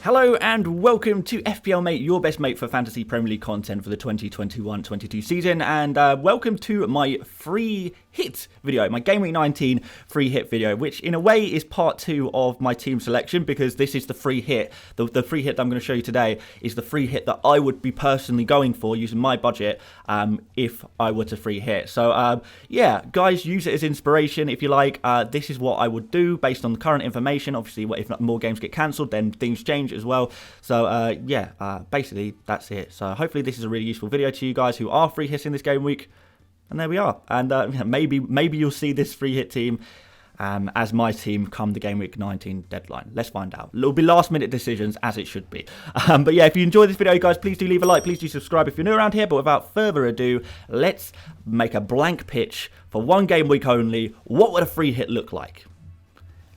Hello and welcome to FPL Mate, your best mate for fantasy Premier League content for the 2021-22 season, and welcome to my free hit video, my Game Week 19 free hit video, which in a way is part 2 of my team selection, because this is the free hit. The free hit that I'm going to show you today is the free hit that I would be personally going for using my budget if I were to free hit. So yeah, guys, use it as inspiration if you like. This is what I would do based on the current information. Obviously, if more games get cancelled, then things change as well. So yeah, basically that's it. So hopefully this is a really useful video to you guys who are free hitting this game week. And there we are. And maybe you'll see this free hit team as my team come the Game Week 19 deadline. Let's find out. It'll be last minute decisions, as it should be. But yeah, if you enjoyed this video, guys, please do leave a like. Please do subscribe if you're new around here. But without further ado, let's make a blank pitch for one game week only. What would a free hit look like?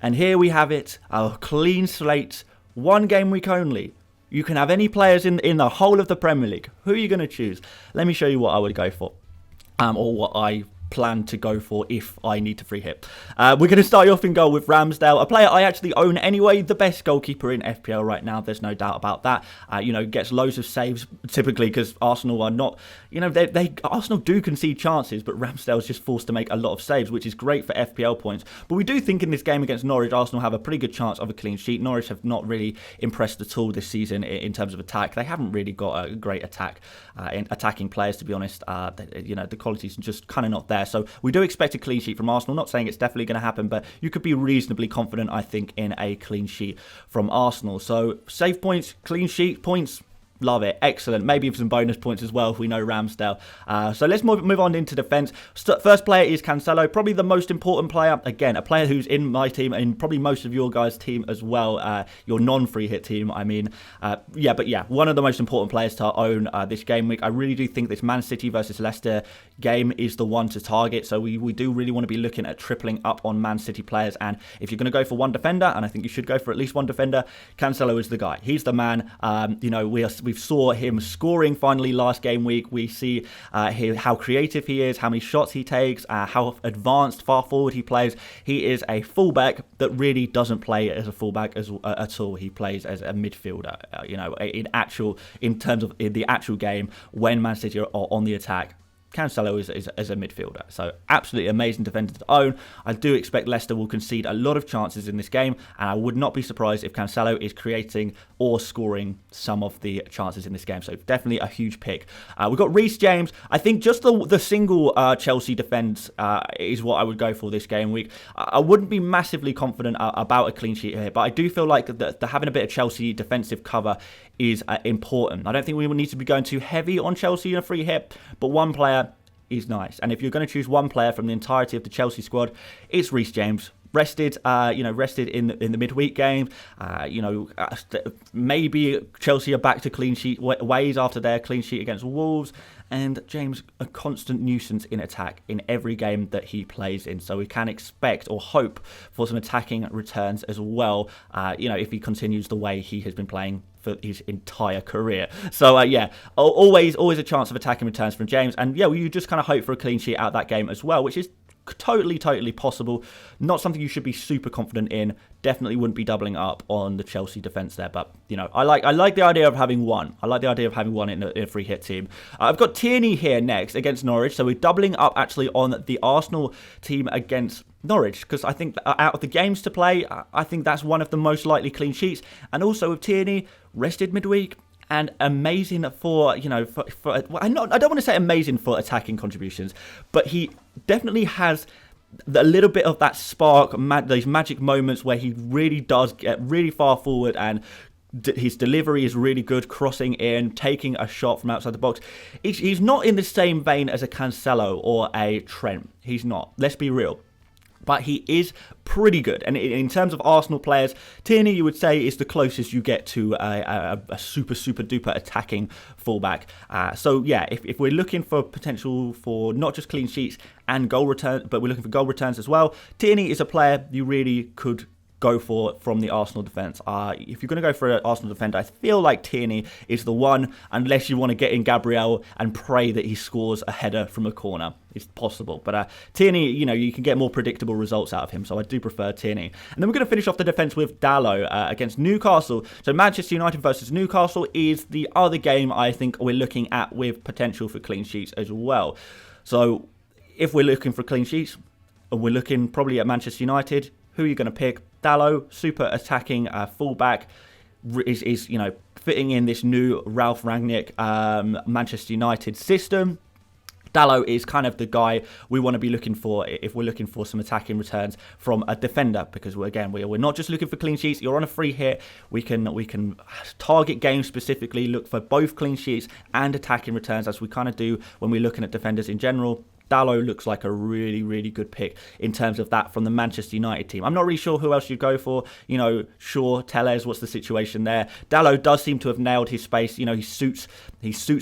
And here we have it, a clean slate, one game week only. You can have any players in the whole of the Premier League. Who are you going to choose? Let me show you what I would go for. Or what I plan to go for if I need to free hit. We're going to start you off in goal with Ramsdale, a player I actually own anyway, the best goalkeeper in FPL right now. There's no doubt about that. Gets loads of saves typically because Arsenal are not, Arsenal do concede chances, but Ramsdale's just forced to make a lot of saves, which is great for FPL points. But we do think in this game against Norwich, Arsenal have a pretty good chance of a clean sheet. Norwich have not really impressed at all this season in terms of attack. They haven't really got a great attack in attacking players, to be honest. The quality's just kind of not there. So we do expect a clean sheet from Arsenal. Not saying it's definitely going to happen, but you could be reasonably confident, I think, in a clean sheet from Arsenal. So save points, clean sheet points. Love it. Excellent. Maybe some bonus points as well if we know Ramsdale. So let's move on into defence. First player is Cancelo. Probably the most important player. Again, a player who's in my team and probably most of your guys' team as well. Your non-free hit team, I mean. One of the most important players to own this game week. I really do think this Man City versus Leicester game is the one to target. So we do really want to be looking at tripling up on Man City players. And if you're going to go for one defender, and I think you should go for at least one defender, Cancelo is the guy. He's the man. We saw him scoring finally last game week. We see how creative he is, how many shots he takes, how advanced, far forward he plays. He is a fullback that really doesn't play as a fullback at all. He plays as a midfielder. In terms of the actual game when Man City are on the attack, Cancelo is a midfielder. So absolutely amazing defender to own. I do expect Leicester will concede a lot of chances in this game, and I would not be surprised if Cancelo is creating or scoring some of the chances in this game. So definitely a huge pick. We've got Reece James. I think just the single Chelsea defence is what I would go for this game week. I wouldn't be massively confident about a clean sheet here, but I do feel like the having a bit of Chelsea defensive cover is important. I don't think we will need to be going too heavy on Chelsea in a free hit, but one player is nice. And if you're going to choose one player from the entirety of the Chelsea squad, it's Reece James. Rested in the midweek game. Maybe Chelsea are back to clean sheet ways after their clean sheet against Wolves. And James, a constant nuisance in attack in every game that he plays in. So we can expect or hope for some attacking returns as well, if he continues the way he has been playing for his entire career. So always a chance of attacking returns from James. And yeah, you just kind of hope for a clean sheet out of that game as well, which is totally possible. Not something you should be super confident in. Definitely wouldn't be doubling up on the Chelsea defence there, but I like the idea of having one. I like the idea of having one in a free hit team. I've got Tierney here next against Norwich, so we're doubling up actually on the Arsenal team against Norwich, because I think out of the games to play, I think that's one of the most likely clean sheets. And also with Tierney rested midweek, and amazing for, I don't want to say amazing for attacking contributions, but he definitely has a little bit of that spark, those magic moments where he really does get really far forward, and his delivery is really good, crossing in, taking a shot from outside the box. He's not in the same vein as a Cancelo or a Trent. He's not. Let's be real. But he is pretty good. And in terms of Arsenal players, Tierney, you would say, is the closest you get to a super duper attacking fullback. So yeah, if we're looking for potential for not just clean sheets and goal return, but we're looking for goal returns as well, Tierney is a player you really could go for from the Arsenal defence. If you're going to go for an Arsenal defender, I feel like Tierney is the one, unless you want to get in Gabriel and pray that he scores a header from a corner. It's possible. But Tierney, you can get more predictable results out of him, so I do prefer Tierney. And then we're going to finish off the defence with Dalot against Newcastle. So Manchester United versus Newcastle is the other game I think we're looking at with potential for clean sheets as well. So if we're looking for clean sheets, and we're looking probably at Manchester United, who are you going to pick? Dalot, super attacking fullback, is fitting in this new Ralph Rangnick Manchester United system. Dalot is kind of the guy we want to be looking for if we're looking for some attacking returns from a defender, because we're not just looking for clean sheets. You're on a free hit. We can target games specifically, look for both clean sheets and attacking returns, as we kind of do when we're looking at defenders in general. Dalot looks like a really, really good pick in terms of that from the Manchester United team. I'm not really sure who else you'd go for. Shaw, Telles, what's the situation there? Dalot does seem to have nailed his space. He suits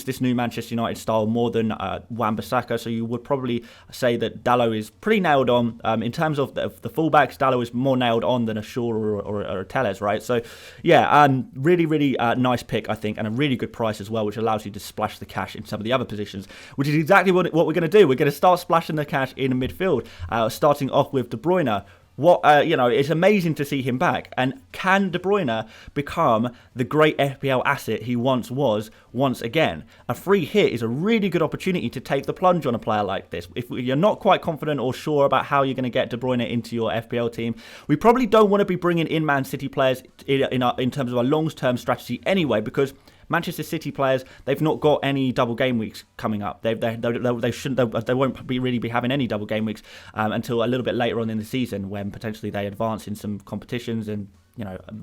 this new Manchester United style more than Wan-Bissaka. So you would probably say that Dalot is pretty nailed on. In terms of the fullbacks, Dalot is more nailed on than a Shaw or a Telles, right? So yeah, really, really nice pick, I think, and a really good price as well, which allows you to splash the cash in some of the other positions, which is exactly what we're going to do. We're going to start splashing the cash in midfield, starting off with De Bruyne. It's amazing to see him back. And can De Bruyne become the great FPL asset he once was once again? A free hit is a really good opportunity to take the plunge on a player like this. If you're not quite confident or sure about how you're going to get De Bruyne into your FPL team, we probably don't want to be bringing in Man City players in terms of a long-term strategy anyway, because Manchester City players, they've not got any double game weeks coming up. They won't really be having any double game weeks until a little bit later on in the season, when potentially they advance in some competitions and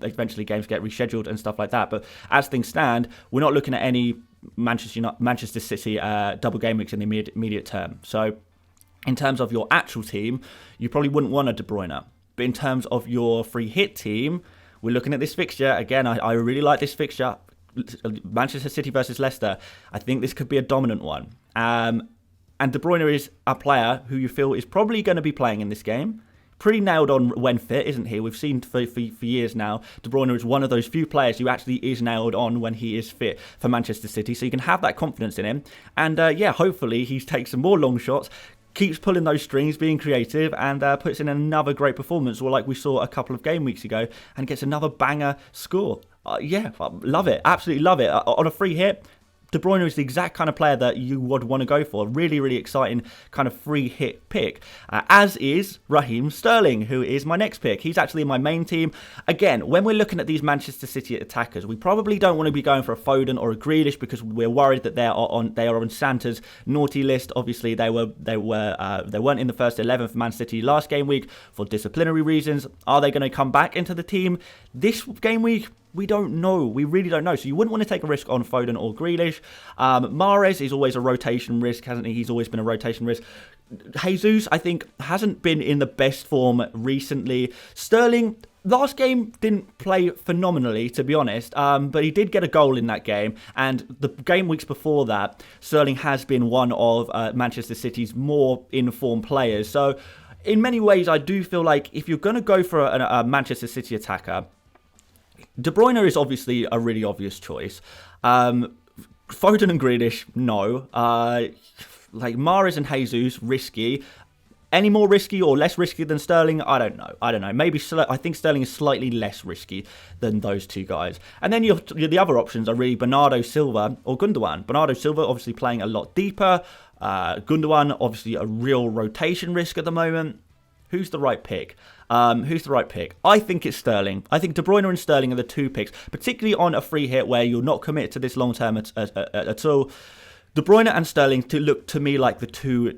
eventually games get rescheduled and stuff like that. But as things stand, we're not looking at any Manchester City double game weeks in the immediate term. So in terms of your actual team, you probably wouldn't want a De Bruyne. But in terms of your free hit team, we're looking at this fixture. Again, I really like this fixture. Manchester City versus Leicester. I think this could be a dominant one. And De Bruyne is a player who you feel is probably going to be playing in this game. Pretty nailed on when fit, isn't he? We've seen for years now, De Bruyne is one of those few players who actually is nailed on when he is fit for Manchester City. So you can have that confidence in him. And hopefully he takes some more long shots, keeps pulling those strings, being creative, and puts in another great performance, or like we saw a couple of game weeks ago, and gets another banger score. Love it. Absolutely love it. On a free hit, De Bruyne is the exact kind of player that you would want to go for. Really, really exciting kind of free hit pick. As is Raheem Sterling, who is my next pick. He's actually in my main team. Again, when we're looking at these Manchester City attackers, we probably don't want to be going for a Foden or a Grealish, because we're worried that they are on Santa's naughty list. Obviously, they weren't in the first 11 for Man City last game week for disciplinary reasons. Are they going to come back into the team this game week? We don't know. We really don't know. So you wouldn't want to take a risk on Foden or Grealish. Mahrez is always a rotation risk, hasn't he? He's always been a rotation risk. Jesus, I think, hasn't been in the best form recently. Sterling, last game, didn't play phenomenally, to be honest, but he did get a goal in that game. And the game weeks before that, Sterling has been one of Manchester City's more in-form players. So in many ways, I do feel like if you're going to go for a Manchester City attacker, De Bruyne is obviously a really obvious choice. Foden and Grealish, no. Like Mahrez and Jesus, risky. Any more risky or less risky than Sterling? I don't know. Maybe I think Sterling is slightly less risky than those two guys. And then the other options are really Bernardo Silva or Gundogan. Bernardo Silva obviously playing a lot deeper. Gundogan obviously a real rotation risk at the moment. Who's the right pick? I think it's Sterling. I think De Bruyne and Sterling are the two picks, particularly on a free hit where you're not committed to this long term at all. De Bruyne and Sterling look to me like the two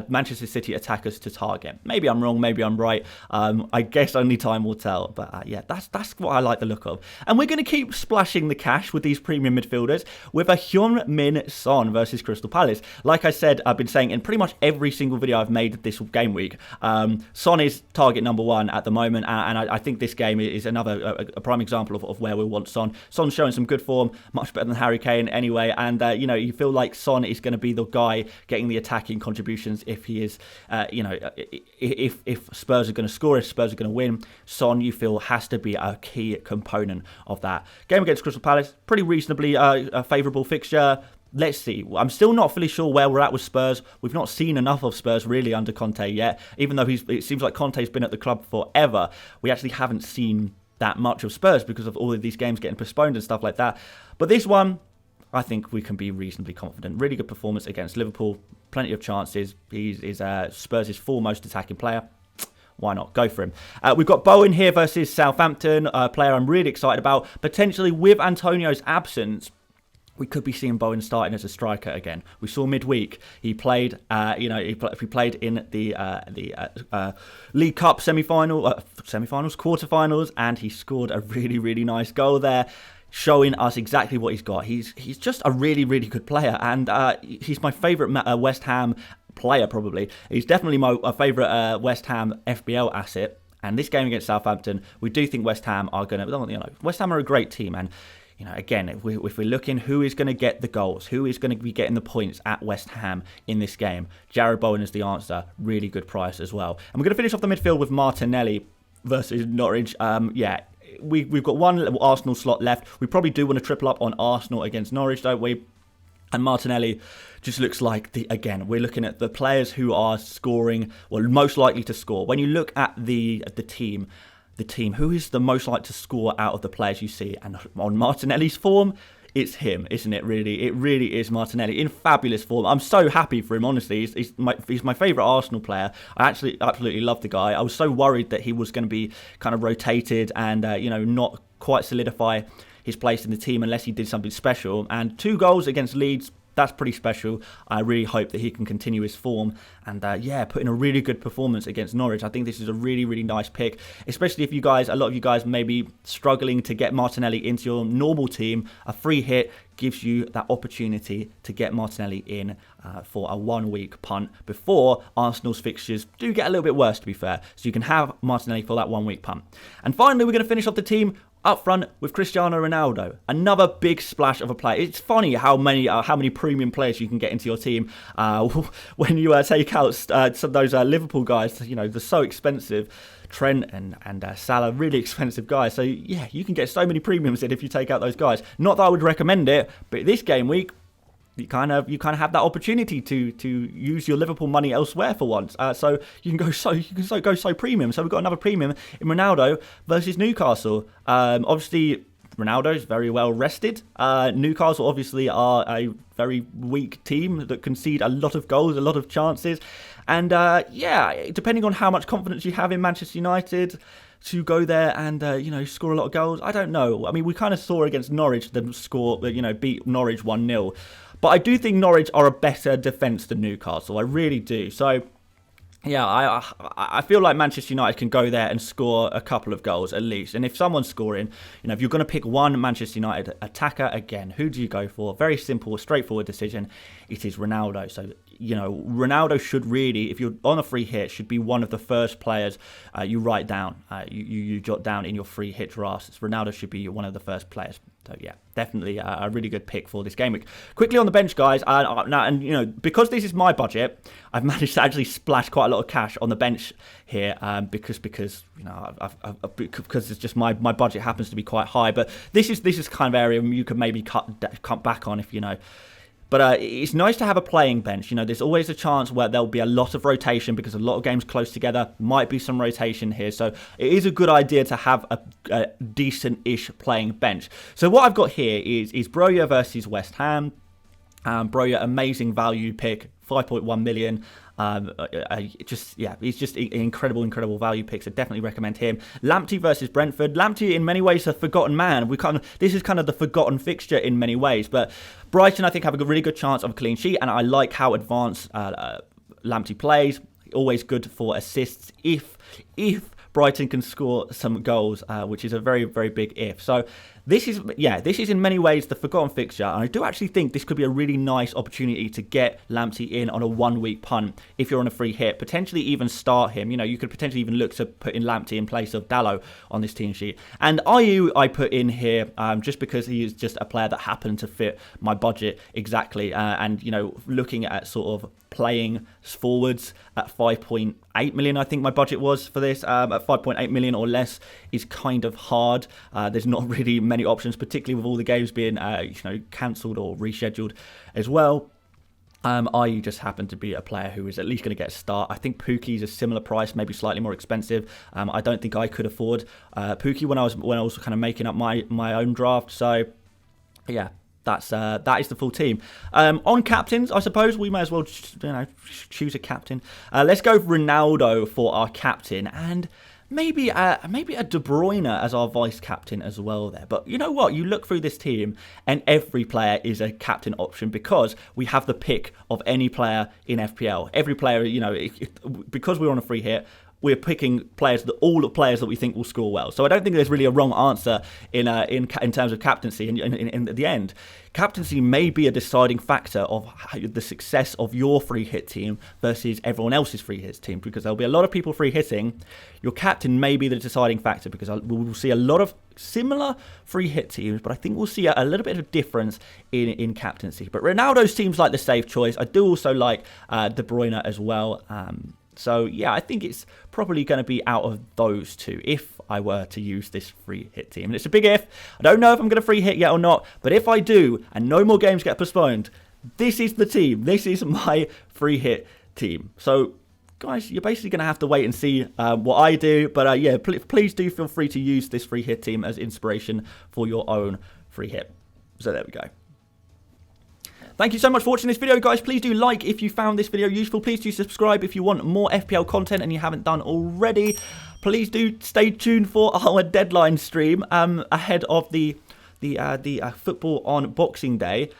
Manchester City attackers to target. Maybe I'm wrong, maybe I'm right. I guess only time will tell. But that's what I like the look of. And we're going to keep splashing the cash with these premium midfielders with a Heung-min Son versus Crystal Palace. Like I said, I've been saying in pretty much every single video I've made this game week, Son is target number one at the moment. And I think this game is another prime example of where we want Son. Son's showing some good form, much better than Harry Kane anyway. And, you feel like like Son is going to be the guy getting the attacking contributions if he is, if Spurs are going to score, if Spurs are going to win. Son, you feel, has to be a key component of that. Game against Crystal Palace, pretty reasonably a favourable fixture. Let's see. I'm still not fully sure where we're at with Spurs. We've not seen enough of Spurs really under Conte yet. Even though it seems like Conte's been at the club forever, we actually haven't seen that much of Spurs because of all of these games getting postponed and stuff like that. But this one, I think we can be reasonably confident. Really good performance against Liverpool. Plenty of chances. He's Spurs' foremost attacking player. Why not? Go for him. We've got Bowen here versus Southampton, a player I'm really excited about. Potentially with Antonio's absence, we could be seeing Bowen starting as a striker again. We saw midweek he played. He played in the League Cup quarterfinals, and he scored a really, really nice goal there, showing us exactly what he's got. He's just a really, really good player, and he's my favourite West Ham player. Probably he's definitely my favourite West Ham FPL asset. And this game against Southampton, we do think West Ham are going to. West Ham are a great team, and again, if we're looking who is going to get the goals, who is going to be getting the points at West Ham in this game, Jarrod Bowen is the answer. Really good price as well. And we're going to finish off the midfield with Martinelli versus Norwich. We've got one little Arsenal slot left. We probably do want to triple up on Arsenal against Norwich, don't we? And Martinelli just looks like, we're looking at the players who are scoring, or most likely to score. When you look at the team, who is the most likely to score out of the players you see? And on Martinelli's form, it's him, isn't it, really? It really is Martinelli in fabulous form. I'm so happy for him, honestly. He's my favourite Arsenal player. I actually absolutely love the guy. I was so worried that he was going to be kind of rotated and, not quite solidify his place in the team unless he did something special. And 2 goals against Leeds, that's pretty special. I really hope that he can continue his form and, put in a really good performance against Norwich. I think this is a really, really nice pick, especially if a lot of you guys may be struggling to get Martinelli into your normal team. A free hit gives you that opportunity to get Martinelli in for a 1-week punt before Arsenal's fixtures do get a little bit worse, to be fair. So you can have Martinelli for that 1-week punt. And finally, we're going to finish off the team up front with Cristiano Ronaldo, another big splash of a player. It's funny how many premium players you can get into your team when you take out some of those Liverpool guys. They're so expensive. Trent and Salah, really expensive guys. So yeah, you can get so many premiums in if you take out those guys. Not that I would recommend it, but this game week, you kind of have that opportunity to use your Liverpool money elsewhere for once. So you can go so premium. So we've got another premium in Ronaldo versus Newcastle. Obviously, Ronaldo is very well rested. Newcastle obviously are a very weak team that concede a lot of goals, a lot of chances. And depending on how much confidence you have in Manchester United to go there and, score a lot of goals, I don't know. I mean, we kind of saw against Norwich them beat Norwich 1-0. But I do think Norwich are a better defence than Newcastle. I really do. So, yeah, I feel like Manchester United can go there and score a couple of goals at least. And if someone's scoring, if you're going to pick one Manchester United attacker again, who do you go for? Very simple, straightforward decision. It is Ronaldo. So, Ronaldo should really, if you're on a free hit, should be one of the first players you write down. You jot down in your free hit drafts. Ronaldo should be one of the first players. So yeah, definitely a really good pick for this game week. Quickly on the bench, guys, because this is my budget, I've managed to actually splash quite a lot of cash on the bench here because it's just my budget happens to be quite high. But this is kind of area you could maybe cut back on if But it's nice to have a playing bench. There's always a chance where there'll be a lot of rotation because a lot of games close together. Might be some rotation here. So it is a good idea to have a decent-ish playing bench. So what I've got here is Broja versus West Ham. Broja, amazing value pick, 5.1 million. He's just an incredible value pick, so definitely recommend him. Lamptey versus Brentford. Lamptey, in many ways, a forgotten man. This is kind of the forgotten fixture in many ways, but Brighton, I think, have a really good chance of a clean sheet, and I like how advanced Lamptey plays. Always good for assists if Brighton can score some goals, which is a very, very big if. So this is in many ways the forgotten fixture, and I do actually think this could be a really nice opportunity to get Lamptey in on a 1-week punt if you're on a free hit, potentially even start him. You know, you could potentially even look to put in Lamptey in place of Dalot on this team sheet. And Ayew I put in here just because he is just a player that happened to fit my budget exactly, and you know, looking at sort of playing forwards at 5.8 million, I think my budget was for this, at 5.8 million or less is kind of hard. There's not really many options, particularly with all the games being you know, cancelled or rescheduled as well. Ayew just happened to be a player who is at least going to get a start. I think Pukki's a similar price, maybe slightly more expensive. I don't think I could afford Pukki when I was kind of making up my own draft. So yeah, that is the full team. On captains, I suppose we may as well choose a captain. Let's go Ronaldo for our captain, and maybe a De Bruyne as our vice captain as well there. But you know what? You look through this team, and every player is a captain option because we have the pick of any player in FPL. Every player, you know, because we're on a free hit, we're picking players, all the players that we think will score well. So I don't think there's really a wrong answer in terms of captaincy. In the end, captaincy may be a deciding factor of the success of your free hit team versus everyone else's free hit team, because there'll be a lot of people free hitting. Your captain may be the deciding factor because we'll see a lot of similar free hit teams, but I think we'll see a little bit of difference in captaincy. But Ronaldo seems like the safe choice. I do also like De Bruyne as well. So yeah, I think it's probably going to be out of those two if I were to use this free hit team. And it's a big if. I don't know if I'm going to free hit yet or not, but if I do and no more games get postponed, this is the team. This is my free hit team. So guys, you're basically going to have to wait and see what I do. But yeah, please do feel free to use this free hit team as inspiration for your own free hit. So there we go. Thank you so much for watching this video, guys. Please do like if you found this video useful. Please do subscribe if you want more FPL content and you haven't done already. Please do stay tuned for our deadline stream ahead of the football on Boxing Day.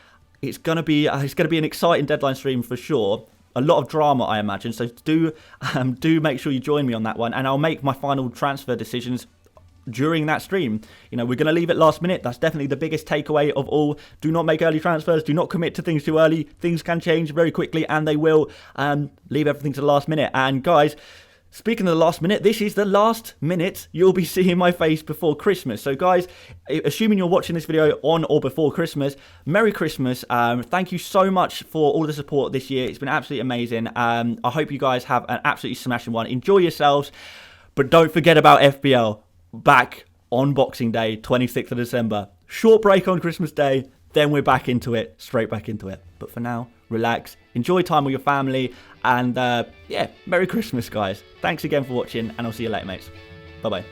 It's gonna be an exciting deadline stream for sure. A lot of drama, I imagine. So do make sure you join me on that one, and I'll make my final transfer decisions during that stream. You know, we're going to leave it last minute. That's definitely the biggest takeaway of all. Do not make early transfers. Do not commit to things too early. Things can change very quickly, and they will. Leave everything to the last minute. And guys, speaking of the last minute, this is the last minute you'll be seeing my face before Christmas. So guys, assuming you're watching this video on or before Christmas, Merry Christmas. Thank you so much for all the support this year. It's been absolutely amazing. I hope you guys have an absolutely smashing one. Enjoy yourselves, but don't forget about FPL. Back on Boxing Day, 26th of December. Short break on Christmas Day, then we're back into it, straight back into it. But for now, relax, enjoy time with your family, and yeah, Merry Christmas, guys. Thanks again for watching, and I'll see you later, mates. Bye-bye.